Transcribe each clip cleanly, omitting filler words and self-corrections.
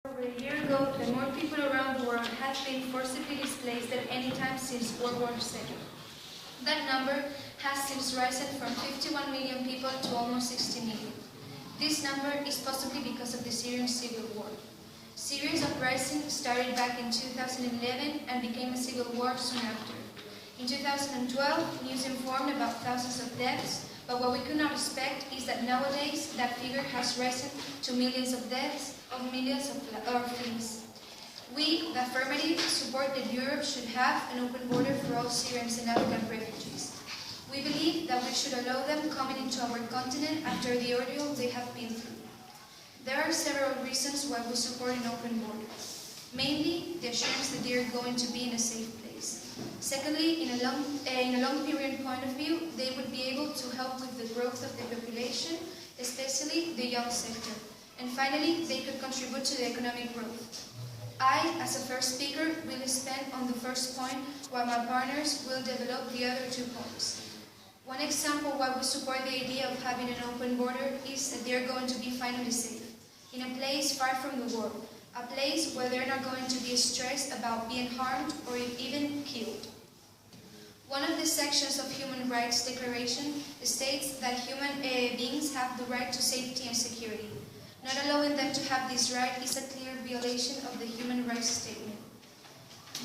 Over a year ago, that more people around the world have been forcibly displaced than any time since World War II. That number has since risen from 51 million people to almost 60 million. This number is possibly because of the Syrian civil war. Syria's uprising started back in 2011 and became a civil war soon after. In 2012, news informed about thousands of deaths, but what we could not expect is that nowadays that figure has risen to millions of deaths, of millions of orphans. We, the affirmative, support that Europe should have an open border for all Syrians and Afghan refugees. We believe that we should allow them coming into our continent after the ordeal they have been through. There are several reasons why we support an open border. Mainly, the assurance that they are going to be in a safe place. Secondly, in a long period point of view, they would be able to help with the growth of the population, especially the young sector. And finally, they could contribute to the economic growth. I, as a first speaker, will expand on the first point, while my partners will develop the other 2 points. One example why we support the idea of having an open border is that they're going to be finally safe, in a place far from the war, a place where they're not going to be stressed about being harmed or even killed. One of the sections of Human Rights Declaration states that human beings have the right to safety and security. Not allowing them to have this right is a clear violation of the Human Rights Statement.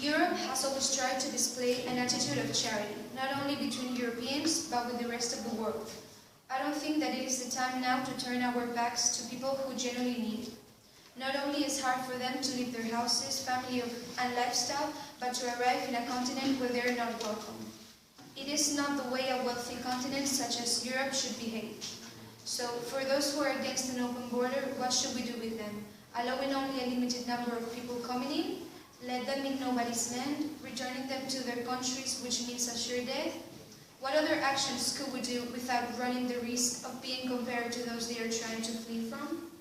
Europe has always tried to display an attitude of charity, not only between Europeans, but with the rest of the world. I don't think that it is the time now to turn our backs to people who genuinely need it. Not only is it hard for them to leave their houses, family, and lifestyle, but to arrive in a continent where they are not welcome. It is not the way a wealthy continent such as Europe should behave. So, for those who are against an open border, what should we do with them? Allowing only a limited number of people coming in? Let them in nobody's land? Returning them to their countries, which means a sure death? What other actions could we do without running the risk of being compared to those they are trying to flee from?